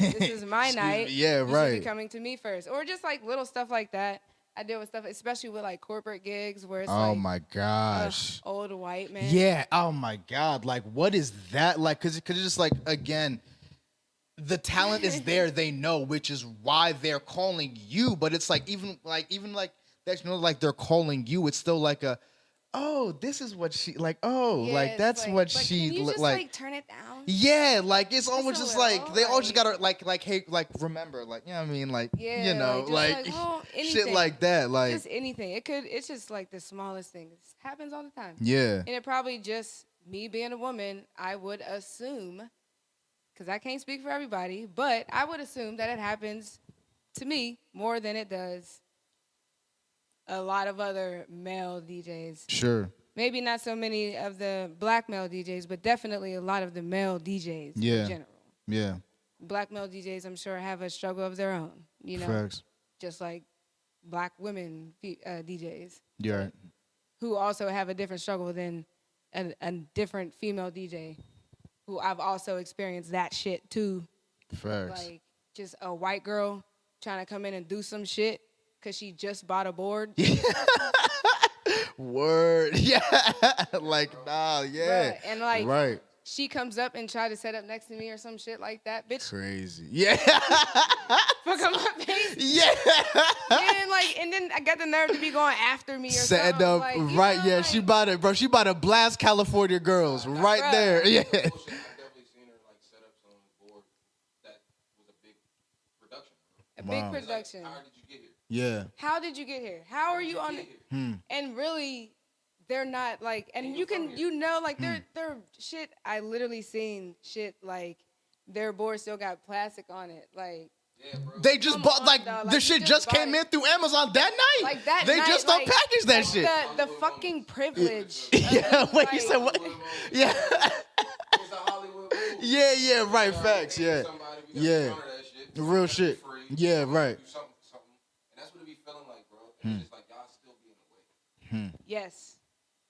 This is my night. Yeah, you right. should be coming to me first. Or just like little stuff like that. I deal with stuff, especially with like corporate gigs where it's Oh like, my gosh. old white man. Yeah. Oh my God. Like, what is that like? Because it's just like, again, the talent is there. They know, which is why they're calling you. But it's like even like that. Like they're calling you. It's still like a, oh, this is what she like. Oh, Yeah, like it's that's like, what but she can you just like turn it down? Yeah, like it's almost a just little, like they all just like- gotta like hey like remember like you know what I mean like Yeah, you know like, just well, shit anything. like that like Just anything. It's just like the smallest thing. It happens all the time. yeah And it probably just me being a woman, I would assume, because I can't speak for everybody, but I would assume that it happens to me more than it does a lot of other male DJs. sure Maybe not so many of the black male DJs, but definitely a lot of the male DJs Yeah. in general. yeah Black male DJs, I'm sure, have a struggle of their own, you know, facts just like black women DJs. you're right Who also have a different struggle than a different female DJ who I've also experienced that shit too. facts Like just a white girl trying to come in and do some shit because she just bought a board. word yeah like nah yeah Bruh, and like right she comes up and try to set up next to me or some shit like that. Bitch, crazy yeah fuck on my face. yeah And then I got the nerve to be going after me or setting something. up Like, you right know, yeah like, she about to blast California girls right Bruh. there yeah I've definitely seen her like set up some board that was a big production. a Wow. big production. How did you get here? yeah How did you get here? How are you on it? And really, they're not like, and you can, you know, like they're shit. I literally seen shit like their board still got plastic on it, like. Yeah, bro. they just Come bought on, like dog. the Like, you shit just just bought came it. in through Amazon that night Like that they night, just like, unpackaged that like shit The fucking privilege. yeah of, wait like, you said what yeah It's a Hollywood rule. yeah right You know, facts pay yeah somebody, we gotta Yeah. counter that shit. Real Somebody shit. free. Yeah, Somebody right. do something for something. And that's what it be feeling like, bro. And it's just like y'all still be in the way. Yes.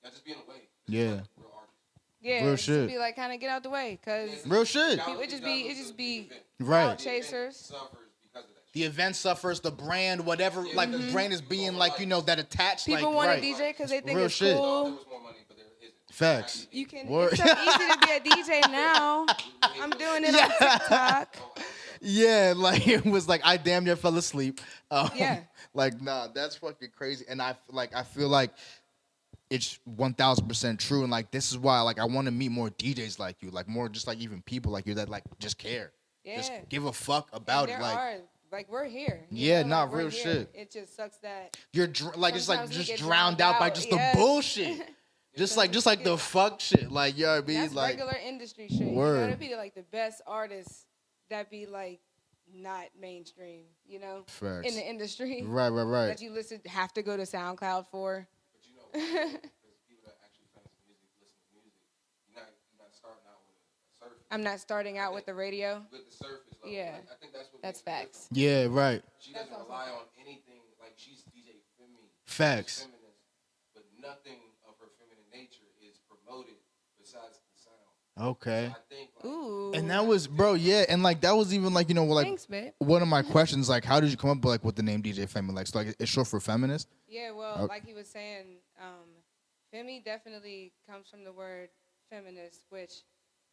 Y'all just be in the way. Yeah. Like real artists. Yeah. Real just shit. Be like, kind of get out the way, cause Real shit it just be Right. clout chasers. Suffers because of that shit. the event suffers the brand whatever like the brand is being like you know that attached People like want right to DJ because they think Real it's shit. There cool. was more money, but there isn't. Facts You can. Word. It's so easy to be a DJ now. I'm doing it on TikTok. yeah like it was like I damn near fell asleep Yeah. like nah that's fucking crazy and I feel like it's 1000% true and like this is why like I want to meet more DJs like you like more just like even people like you that like just care just Yeah. give a fuck about And it there like are, like we're here. you Yeah, know, nah, like, we're real here. shit. It just sucks that. you're like it's like Sometimes we just get drowned out by just yes. the bullshit just like the fuck shit like you know what I mean That's like regular industry shit. You know, Word. that'd be like the best artists that be like not mainstream. You know, Facts. in the industry right that you have to go to SoundCloud for. But you know, because people that actually fans of music, listen to music, you're not starting out with a surface. I'm not starting out with the radio. With the surface level. Yeah. Like, I think that's what That's makes it facts. yeah right different. She doesn't rely on anything. Like she's DJ Femi. Facts. She's feminist, but nothing of her feminine nature is promoted besides the sound. okay I think like, Ooh. and that was bro yeah and like that was even like you know like Thanks, babe. one of my questions like how did you come up with like with the name DJ Femi like so like it's short for feminist Yeah, well, Okay. like he was saying, Femi definitely comes from the word feminist, which,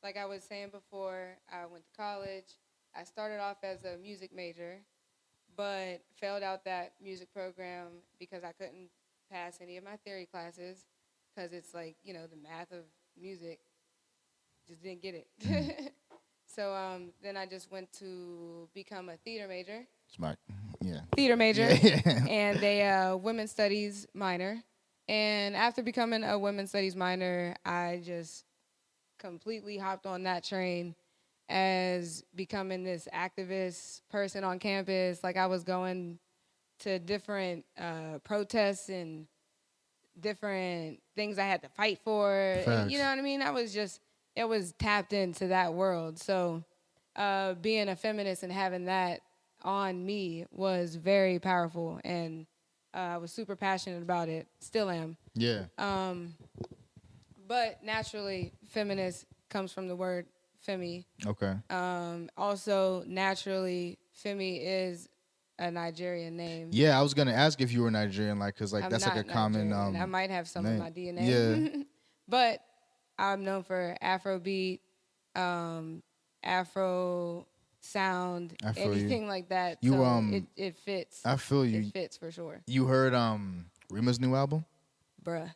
like I was saying before, I went to college. I started off as a music major, but failed out that music program because I couldn't pass any of my theory classes because it's like, you know, the math of music. Just didn't get it. So then I just went to become a theater major. smart yeah Theater major Yeah. and a women's studies minor. And after becoming a women's studies minor, I just completely hopped on that train as becoming this activist person on campus. Like I was going to different protests and different things I had to fight for. And, you know what I mean? It was tapped into that world. So being a feminist and having that on me was very powerful, and I was super passionate about it. Still am. yeah But naturally, feminist comes from the word Femi. Okay. Also, naturally, Femi is a Nigerian name. Yeah, I was gonna ask if you were Nigerian, like, cause like I'm that's like not a common Nigerian. I might have some in name. my DNA. Yeah. But I'm known for Afrobeat, Afro sound, I feel you. anything like that. You, so it fits. I feel you. It fits for sure. You heard Rima's new album? Bruh,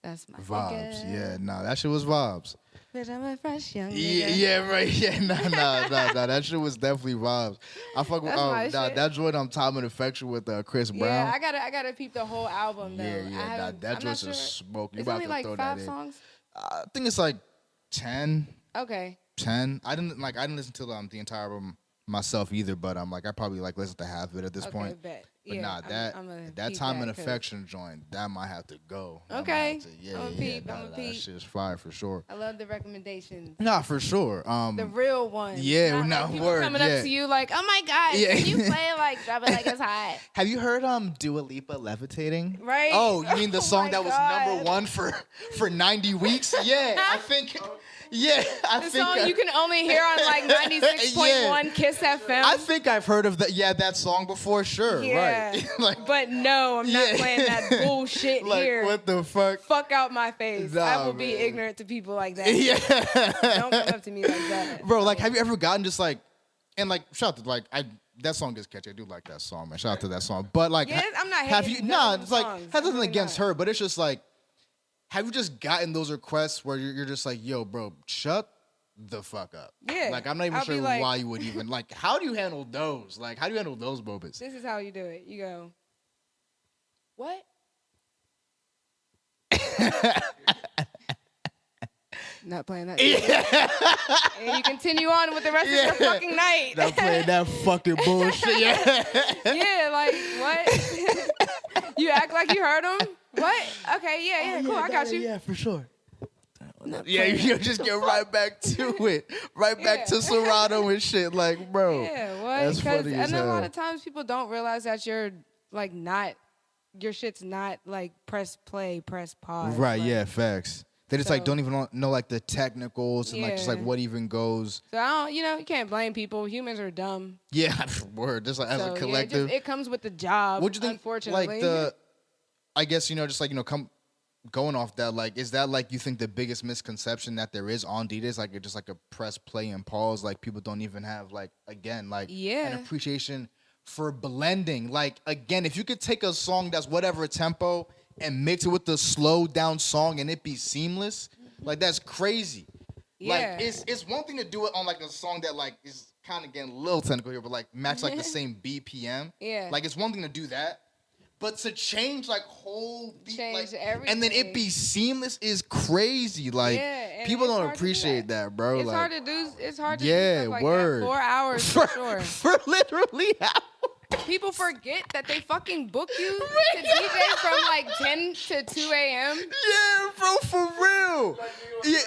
that's my Vibes. nigga. Yeah, nah, that shit was vibes. Bitch, I'm a fresh young Yeah, nigga. yeah, right. Yeah, nah. That shit was definitely vibes. I fuck with That's my shit. that joint Time and Affection with Chris Brown. Yeah, I gotta peep the whole album though. Yeah, that I'm joint's not a sure. smoke. You It's about only to like throw 5 that in. songs. I think it's like 10. Okay. 10. I didn't listen to the entire album myself either, but I'm like I probably like listened to half of it at this Okay, point. bet. But Yeah, nah, I'ma that peep Time and 'cause- Affection joint, that might have to go. That might Okay. have to- yeah, I'ma yeah, peep, nah, I'ma that peep. shit's fire for sure. I love the recommendations. Nah, for sure. The real ones. Yeah, Not no, like people word, coming yeah. up to you like, oh my God, Yeah. can you play like Drop It Like It's Hot? Have you heard Dua Lipa Levitating? Right? Oh, you mean the Oh song my that was God. number 1 for 90 weeks? Yeah, I think. Yeah, I The think. song you can only hear on like 96.1 Kiss FM. I think I've heard of that. Yeah, that song before. Sure, Yeah. right. like, But no, I'm not Yeah. playing that bullshit like here. what the fuck? Fuck out my face. I Nah, will be man. ignorant to people like that. Yeah, Don't come up to me like that. bro. Like, have you ever gotten just like, and like, shout out to like that song is catchy. I do like that song, man. Shout out to that song. But like, Yeah, I'm not have hating you? none Nah, of it's them like songs. has nothing Really against not. her, but it's just like, have you just gotten those requests where you're just like, yo, bro, shut the fuck up. Yeah, Like, I'm not even I'll be sure like- why you would even like. How do you handle those? Like, how do you handle those moments? This is how you do it. You go, what? Not playing that. And you continue on with the rest of the fucking night. Not playing that fucking bullshit. Yeah. Yeah, like what? You act like you heard him. What? Okay, yeah, cool. I got you. Yeah, for sure. Not Yeah, playing you that. just get right back to it. Right back Yeah. to Serato and shit. Like, bro. Yeah, what? That's funny as and a lot hell. of times people don't realize that you're like not, your shit's not like press play, press pause. Right, like- yeah, facts. They just like So- don't even know like the technicals and like just like Yeah. what even goes. So I don't, you can't blame people. Humans are dumb. Yeah, word. Just like as So, a yeah, collective. it comes with the job. What'd you think? Unfortunately, Like I guess just like going off that. Like, is that like you think the biggest misconception that there is on DJs? Like, it's just like a press play and pause. Like people don't even have like again like Yeah. an appreciation for blending. Like again, if you could take a song that's whatever tempo and mix it with the slow down song and it be seamless, like that's crazy. Yeah. Like it's one thing to do it on like a song that like is kind of getting a little technical here, but like match like the same BPM. Yeah. Like it's one thing to do that, but to change like whole beat, Change like, and then it everything. be seamless is crazy. Like Yeah, and people it's don't hard to do appreciate that, bro. it's like, hard to do. It's hard to Yeah, do stuff like word. that. 4 hours for sure. for literally hours. People forget that they fucking book you to DJ from like 10 to 2 a.m. Yeah, bro, for real. Like, Yeah.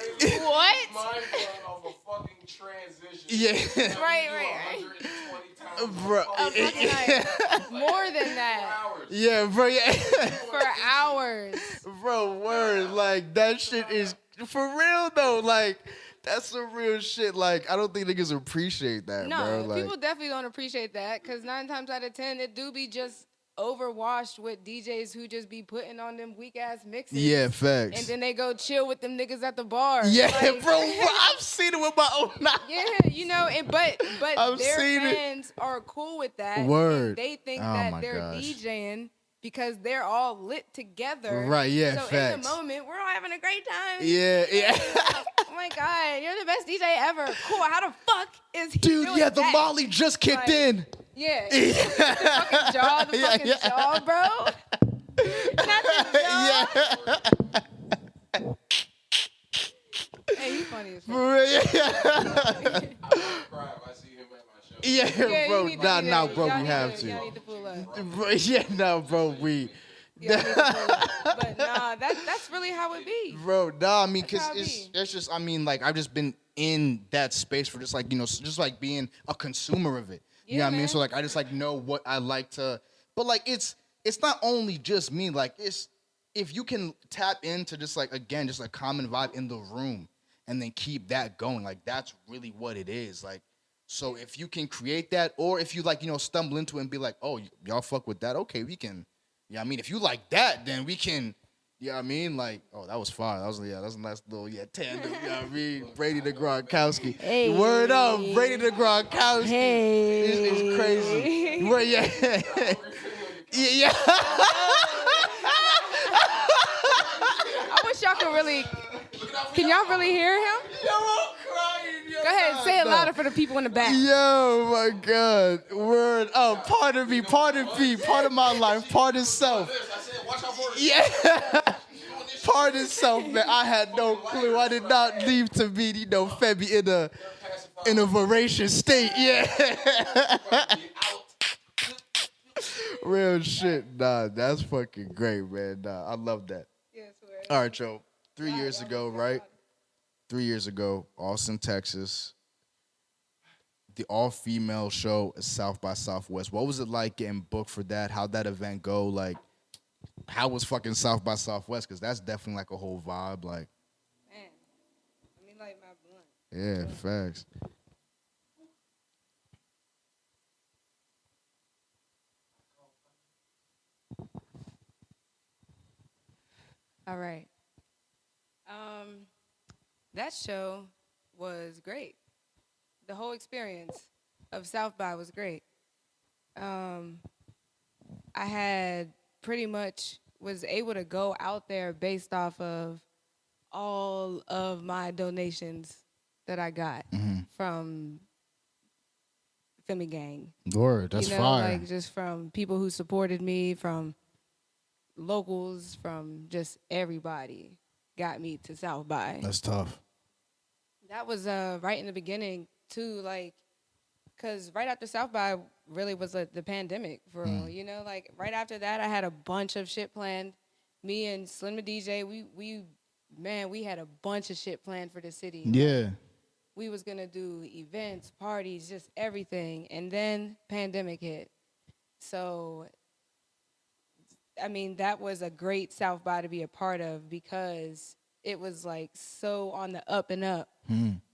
What? Mind blown off a fucking transition. Yeah. That we Right, do right. 120 times. Bro. A fucking night. More than that. Hours. Yeah, bro. Yeah. For hours. Bro, word. Like, that shit is for real, though. Like, that's some real shit. Like, I don't think niggas appreciate that, No, bro. Like, people definitely don't appreciate that because 9 times out of 10, it do be just overwashed with DJs who just be putting on them weak ass mixes. yeah, facts. And then they go chill with them niggas at the bar. Yeah, Like- bro, I've seen it with my own eyes. Yeah, but I've their seen it. fans are cool with that. Word. And they think Oh that my they're gosh. DJing because they're all lit together. Right, yeah, So in facts. the moment, we're all having a great time. Yeah, yeah. Oh my God, you're the best DJ ever. Cool. How the fuck is he Dude, doing yeah, the that? Molly just kicked Like, in. Yeah. The fucking jaw, the Yeah, fucking yeah. jaw, bro. Not the jaw. Yeah. Hey, he's funny as fuck. For real, yeah. I cry if I see him at my show. Yeah, Yeah, bro. you need to Nah, do nah, that. bro, Y'all we need have Y'all to. need to pull up. Bro, yeah, no, bro, we. Y'all need to pull up. But nah, that's really how it be. Bro, nah, I mean, That's cause how it it's just, I mean, like I've just been in that space for just like just like being a consumer of it. You know Yeah, what I mean? man. So like I just like know what I like to, but like it's not only just me. Like it's if you can tap into just like again just a common vibe in the room, and then keep that going. Like that's really what it is. Like, so if you can create that, or if you like, stumble into it and be like, oh, y'all fuck with that, okay, we can. Yeah, I mean, if you like that, then we can. Yeah, I mean, like, oh, that was fire. That's a nice little tandem. You know what I mean? Brady the Gronkowski. Hey. Word up, Brady the Gronkowski. Hey. It's crazy. Where yeah, yeah. I wish y'all could really. Can y'all really hear him? Yo, I'm crying. Yo, Go ahead, say it no. louder for the people in the back. Yo, my God. Word up. Part of me, part of my life, part of self. Yeah. Part of self, man. I had no clue. I did not leave to meet, Femi in a voracious state. Yeah. Real shit. Nah, that's fucking great, man. Nah, I love that. All right, Joe. 3 years ago, right? 3 years ago, Austin, Texas. The all-female show is South by Southwest. What was it like getting booked for that? How'd that event go? Like, how was fucking South by Southwest? Because that's definitely like a whole vibe. Like, Man, let me light my blunt. yeah, facts. All right. That show was great. The whole experience of South by was great. I had pretty much was able to go out there based off of all of my donations that I got from Femi Gang. Word, that's fire. Like just from people who supported me, from locals, from just everybody got me to South by. That's tough. That was right in the beginning too, like, cause right after South by really was like the pandemic for real. Like right after that, I had a bunch of shit planned. Me and Slim the DJ, we had a bunch of shit planned for the city. Yeah. We was gonna do events, parties, just everything, and then pandemic hit. So, I mean, that was a great South by to be a part of because it was like so on the up and up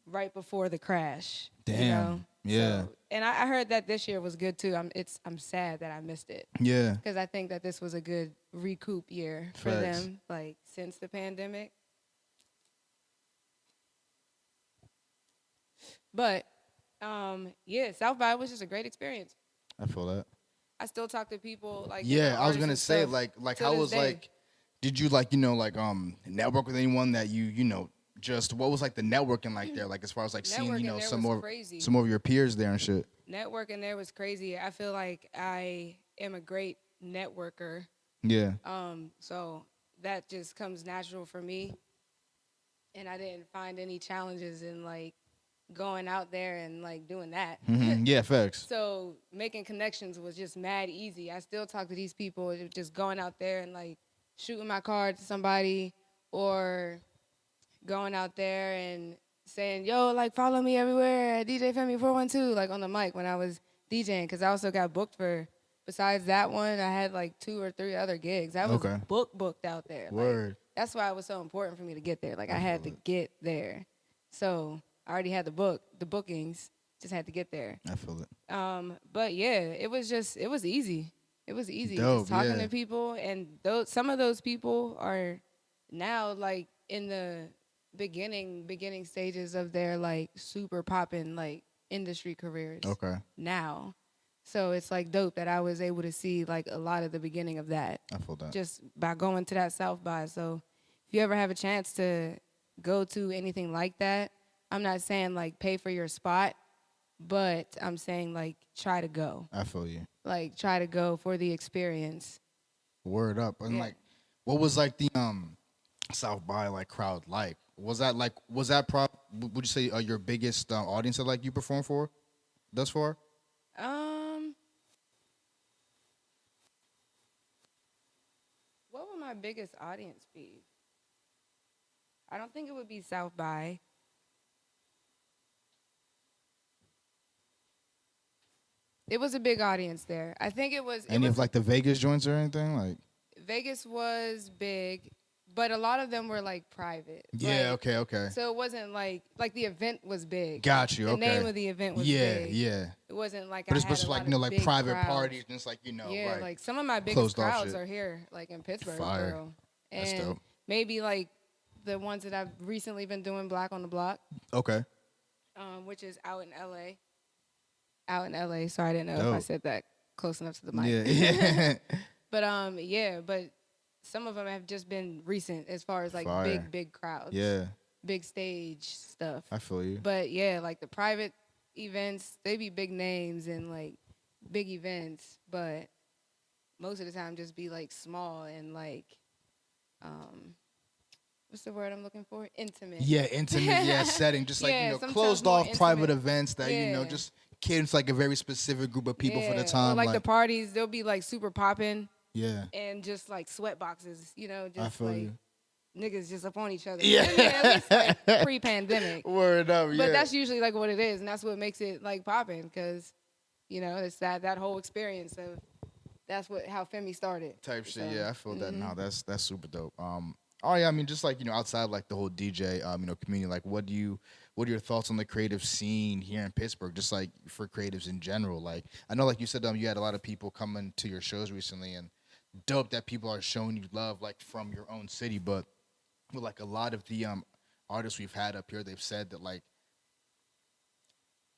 right before the crash. Damn. Yeah. So, and I heard that this year was good too. I'm sad that I missed it. Yeah. Because I think that this was a good recoup year for Facts. them, like since the pandemic. But yeah, South by was just a great experience. I feel that. I still talk to people like Yeah, I was artists gonna and say stuff like to how this was day. like, did you like network with anyone that just what was like the networking like there, like as far as like seeing Networking there some was more crazy. some more of your peers there and shit. Networking there was crazy. I feel like I am a great networker. Yeah. So that just comes natural for me. And I didn't find any challenges in like going out there and like doing that. Yeah, facts. So making connections was just mad easy. I still talk to these people just going out there and like shooting my card to somebody or going out there and saying, yo, like follow me everywhere at DJ Femi 412, like on the mic when I was DJing. Cause I also got booked for, besides that one, I had like 2 or 3 other gigs. I was Okay. booked out there. Word. Like, that's why it was so important for me to get there. Like I had to get there. So I already had the bookings, just had to get there. I feel it. But yeah, it was easy. It was easy Dope, just talking yeah. to people, and some of those people are now like in the beginning stages of their like super popping like industry careers. Okay. Now, so it's like dope that I was able to see like a lot of the beginning of that I feel that. just by going to that South by. So if you ever have a chance to go to anything like that, I'm not saying like pay for your spot, but I'm saying like try to go. I feel you. Like try to go for the experience. Word up. And Yeah. like, what was like the South by like crowd like? Was that would you say your biggest audience that like you performed for thus far? What would my biggest audience be? I don't think it would be South by. It was a big audience there. I think it was. Any of like the Vegas joints or anything like? Vegas was big, but a lot of them were like private. Yeah. Like, Okay. So it wasn't like the event was big. Got you. The Okay. name of the event was Yeah. big. Yeah. It wasn't like But I it's had just a like lot of like big private crowds. parties and it's like Yeah, right. like some of my biggest Closed off crowds shit. are here, like in Pittsburgh, Fire. bro. That's And dope. maybe like the ones that I've recently been doing, Black on the Block, Okay. which is out in LA. Out in LA. Sorry, I didn't know if I Dope. said that close enough to the mic. Yeah. But yeah, but some of them have just been recent as far as like Fire. big crowds. Yeah. Big stage stuff. I feel you. But yeah, like the private events, they be big names and like big events, but most of the time just be like small and like what's the word I'm looking for? Intimate. Yeah, intimate. Yeah, setting. Just like Yeah, sometimes closed more off private intimate. events that Yeah. just caters like a very specific group of people for the Yeah, time. Or like the parties, they'll be like super popping yeah. and just like sweat boxes, I just feel like you. niggas just up on each other. Yeah. At least like pre-pandemic. Word up. But that's usually like what it is, and that's what makes it like popping, because it's that whole experience of that's how Femi started. type shit. So, Yeah, I feel that now. That's super dope. Oh yeah, I mean, just like outside like the whole DJ community, like what are your thoughts on the creative scene here in Pittsburgh? Just like for creatives in general. Like I know, like you said, you had a lot of people coming to your shows recently, and dope that people are showing you love like from your own city. But with like a lot of the artists we've had up here, they've said that like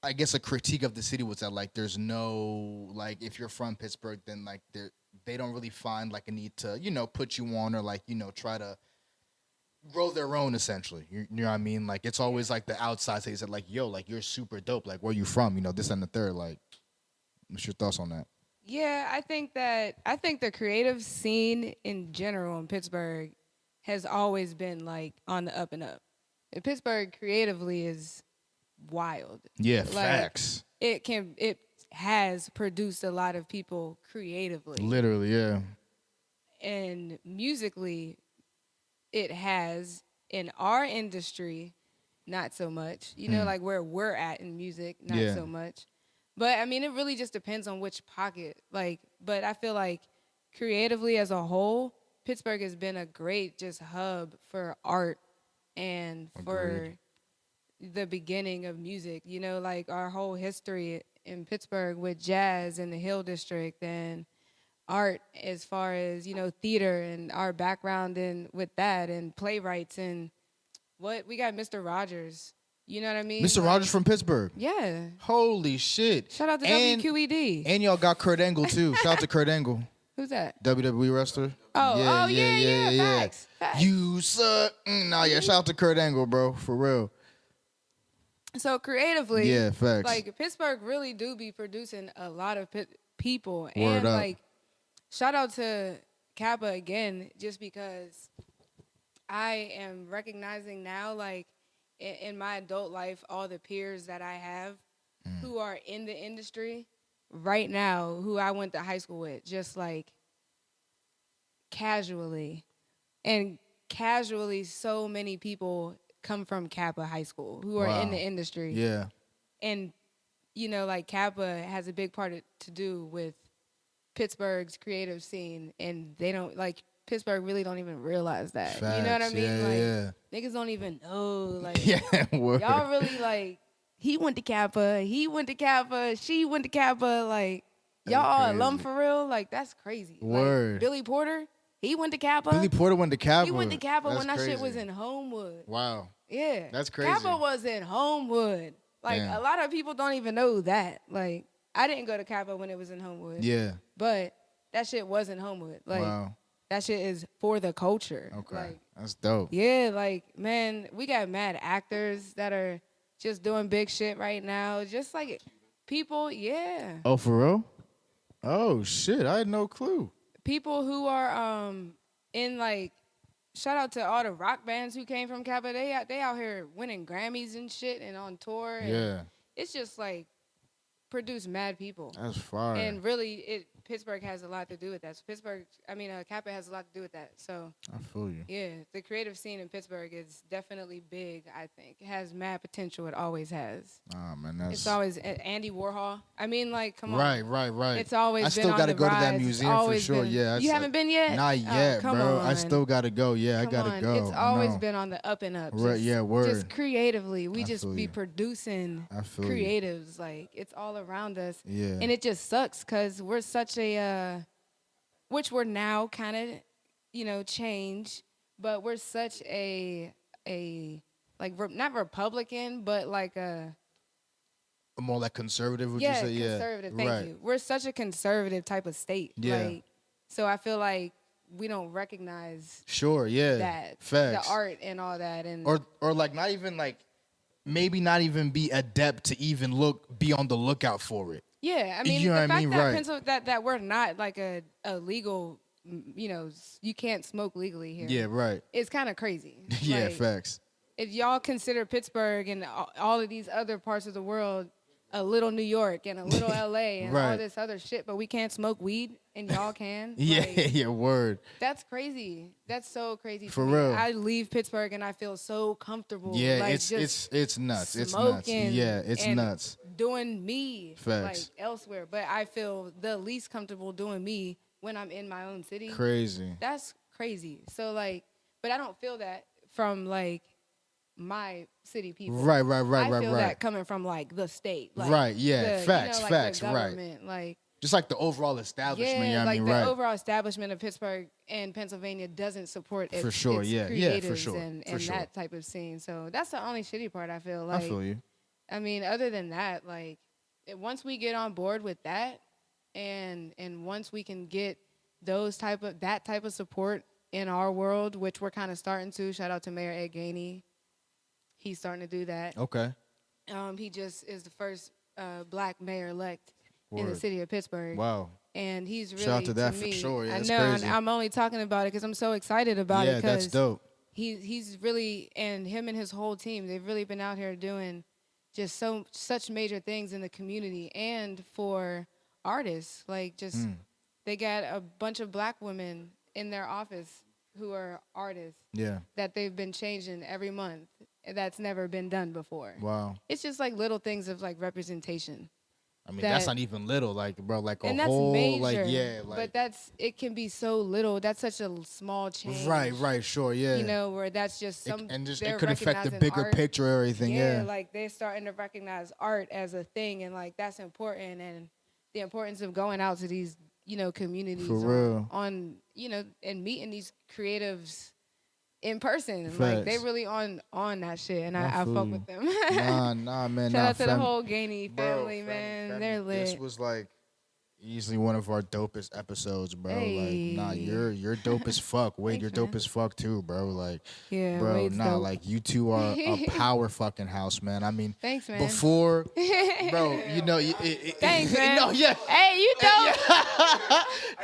I guess a critique of the city was that like there's no like if you're from Pittsburgh, then like they don't really find like a need to put you on or like try to grow their own essentially. You know what I mean? Like it's always like the outside says that like yo, like you're super dope, like where you from, this and the third. Like what's your thoughts on that? Yeah, I think the creative scene in general in Pittsburgh has always been like on the up and up. And Pittsburgh creatively is wild. Yeah, Like, facts. It has produced a lot of people creatively. Literally, yeah. And musically, it has. In our industry, not so much. Like where we're at in music, not Yeah. so much. But I mean, it really just depends on which pocket. But I feel like creatively as a whole, Pittsburgh has been a great just hub for art and for Agreed. the beginning of music. Like our whole history in Pittsburgh with jazz in the Hill District and art as far as, theater and our background in with that and playwrights and what we got Mr. Rogers. You know what I mean? Mr. Rogers from Pittsburgh. Yeah. Holy shit. Shout out to And- WQED. And y'all got Kurt Angle too. Shout out to Kurt Angle. Who's that? WWE wrestler. Oh, yeah. Facts. You suck. Shout out to Kurt Angle, bro. For real. So creatively, Yeah, facts. like Pittsburgh really do be producing a lot of people. Word And up. like, shout out to Kappa again, just because I am recognizing now, like in my adult life, all the peers that I have who are in the industry right now, who I went to high school with, just like casually. And casually, so many people come from Kappa High School who are in Wow. the industry. Yeah. And, like Kappa has a big part to do with Pittsburgh's creative scene. And they don't, like, Pittsburgh really don't even realize that. You know what I Facts. mean? Yeah, Like, yeah. niggas don't even know. Like, Yeah, word. y'all really, like, he went to Kappa, she went to Kappa. Like, y'all all crazy. alum for real? Like, that's crazy. Word. Like, Billy Porter, he went to Kappa. Billy Porter went to Kappa. He went to Kappa That's when that shit was crazy. in Homewood. Wow. Yeah. That's crazy. Kappa was in Homewood. Like, Damn. a lot of people don't even know that. Like, I didn't go to Kappa when it was in Homewood. Yeah. But that shit was in Homewood. Like, Wow. that shit is for the culture. Okay. Like, That's dope. yeah, like, man, we got mad actors that are just doing big shit right now. Just like people, yeah. Oh, for real? Oh shit! I had no clue. People who are in like, shout out to all the rock bands who came from Kappa. They out here winning Grammys and shit and on tour. And Yeah. it's just like produce mad people. That's fire. And really, Pittsburgh has a lot to do with that. So Kappa has a lot to do with that. So I feel you. yeah, the creative scene in Pittsburgh is definitely big. I think it has mad potential. It always has. Man, that's It's always Andy Warhol. I mean, like, come on. right. It's always I been still on gotta the go to that rise. It's museum for always sure. been- Yeah, you haven't been yet? Not yet, come bro. I on. still gotta go. Yeah, I Come gotta on. go. It's I always know. been on the up and up. Right, Just, yeah, word. Just creatively, we I just feel be you. producing I feel you. creatives. Like, it's all around us. Yeah. And it just sucks because we're such a, which we're now kind of, change, but we're such a like not Republican, but like a More like conservative, would you say? Yeah, conservative. Thank right. you. We're such a conservative type of state. Yeah. Like, so I feel like we don't recognize Sure, yeah. that Facts. the art and all that, and Or like not even like maybe not even be adept to even be on the lookout for it. yeah. I mean, You know the what I fact mean? that Right. that we're not like a legal, you can't smoke legally here. Yeah, right. It's kind of crazy. Yeah, Like, facts. if y'all consider Pittsburgh and all of these other parts of the world a little New York and a little LA and all Right. this other shit, but we can't smoke weed and y'all can. Yeah, Like, yeah, word. that's crazy. That's so crazy. For to me. real. I leave Pittsburgh and I feel so comfortable. Yeah, like it's just nuts. It's nuts. smoking Yeah, it's and nuts. doing me Facts. like elsewhere, but I feel the least comfortable doing me when I'm in my own city. Crazy. That's crazy. So like, but I don't feel that from like my city people. Right. I feel that coming from like the state. Like, Right, yeah. the, Facts, like facts, the right. government, Like Just like the overall establishment, yeah, you know what I like mean? the Right. overall establishment of Pittsburgh and Pennsylvania doesn't support For sure, its yeah, creatives for sure, and for sure. that type of scene. So that's the only shitty part I feel I like. feel you. I mean, other than that, like once we get on board with that, and once we can get that type of support in our world, which we're kind of starting to. Shout out to Mayor Ed Gainey. He's starting to do that. Okay. He just is the first black mayor elect in the Word. city of Pittsburgh. Wow. And he's really, Shout out to that for me, sure. Yeah, I that's know, crazy. and I'm only talking about it because I'm so excited about it. Yeah, that's dope. He's really, and him and his whole team, they've really been out here doing just such major things in the community and for artists. Like just, they got a bunch of black women in their office who are artists Yeah. that they've been changing every month. That's never been done before. Wow. It's just like little things of like representation. I mean, that's that- not even little, like, bro, like a And that's whole, major. like, yeah, like. but it can be so little. That's such a small change. Right, sure, yeah. You know, where that's just some. and just they're it could affect the recognizing bigger art. picture or everything, yeah. Like they're starting to recognize art as a thing, and like that's important, and the importance of going out to these, communities For real. on and meeting these creatives in person. And like they Facts. really on that shit, and I I feel fuck you. with them. Nah, man. Shout nah, out to the fam- whole Gainey bro, family, man. They're lit. This was like easily one of our dopest episodes, bro. Hey. Like, nah, you're dope as fuck. Wade, Thanks, you're dope man. as fuck too, bro. Like, Yeah, bro, Wade's nah, dope. like you two are a power fucking house, man. I mean, Thanks, man. before, bro, Thanks, man. No, yeah. Hey, you dope.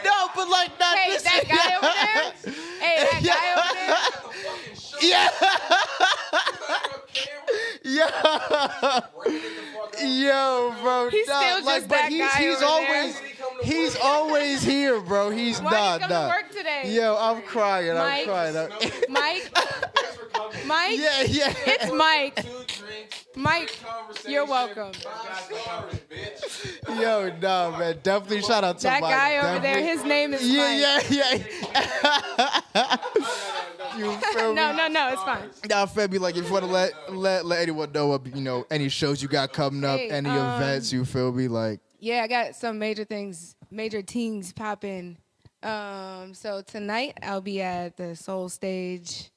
No, but like not Hey, this. that guy over there. Hey, that guy over there. Yeah. Yo, bro. He's nah, still like, just but that guy he's over always there. he's always here, bro. He's Why not. did you come to work today? Yo, I'm crying. Mike? I'm crying. Mike. Mike. Yeah. It's Mike. 2 drinks. Mike, you're welcome. Yo, nah, man. Definitely shout out to That Mike. guy over there, Definitely. his name is Mike. Yeah. You feel me? No, it's fine. Now, Femi, like, if you want to let anyone know, any shows you got coming up, Hey, any events, you feel me, like. Yeah, I got some major things popping. So tonight I'll be at the Soul Stage,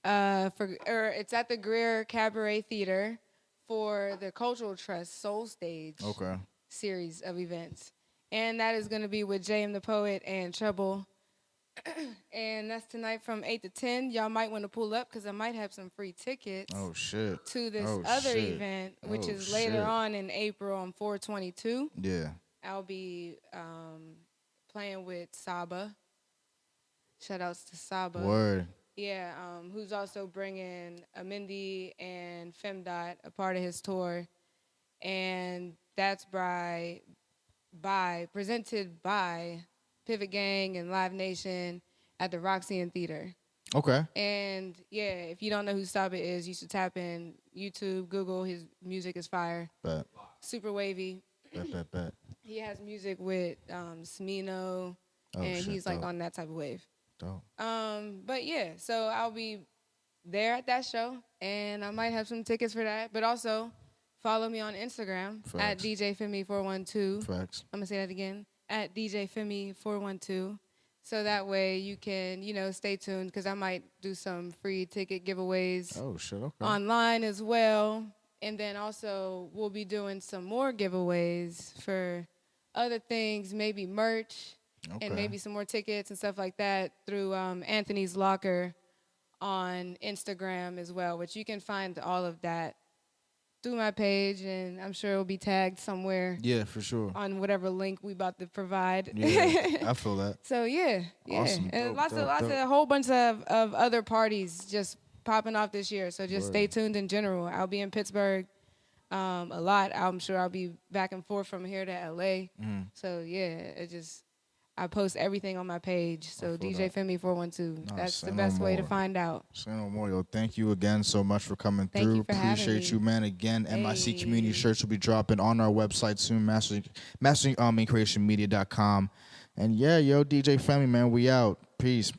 it's at the Greer Cabaret Theater for the Cultural Trust Soul Stage Okay. series of events, and that is going to be with J.M. the Poet and Trouble. And that's tonight from 8 to 10. Y'all might want to pull up because I might have some free tickets Oh shit. to this Oh, other shit. event, which Oh, is later shit. on in April on 4/22. Yeah. I'll be playing with Saba. Shout outs to Saba. Word. Yeah, who's also bringing Amindi and Femdot, a part of his tour. And that's presented by Pivot Gang and Live Nation at the Roxy Theater. Okay. And yeah, if you don't know who Stop It is, you should tap in YouTube, Google. His music is fire, Bet. super wavy. Bet. He has music with Smino, Oh, and shit, he's like dope. on that type of wave. Dope. But yeah, so I'll be there at that show, and I might have some tickets for that. But also, follow me on Instagram at Facts. DJ Femi 412. Facts. I'm gonna say that again at DJ Femi 412. So that way you can, stay tuned because I might do some free ticket giveaways Oh shit. Okay. online as well. And then also we'll be doing some more giveaways for other things, maybe merch Okay. and maybe some more tickets and stuff like that through Anthony's Locker on Instagram as well, which you can find all of that through my page, and I'm sure it'll be tagged somewhere Yeah, for sure. on whatever link we about to provide. Yeah, I feel that. So yeah, Awesome. and Dope, lots of dope. a whole bunch of other parties just popping off this year. So just Word. stay tuned in general. I'll be in Pittsburgh a lot. I'm sure I'll be back and forth from here to LA. Mhm. So yeah, I post everything on my page. So feel DJ that. Femi 412. Nah, That's say the no best way to more. find out. Say no more, yo. Thank you again so much for coming Thank through. you for having Appreciate me. you, man. Again, MIC community Hey. shirts will be dropping on our website soon, mastering creationmedia.com. And yeah, yo, DJ Femi, man, we out. Peace.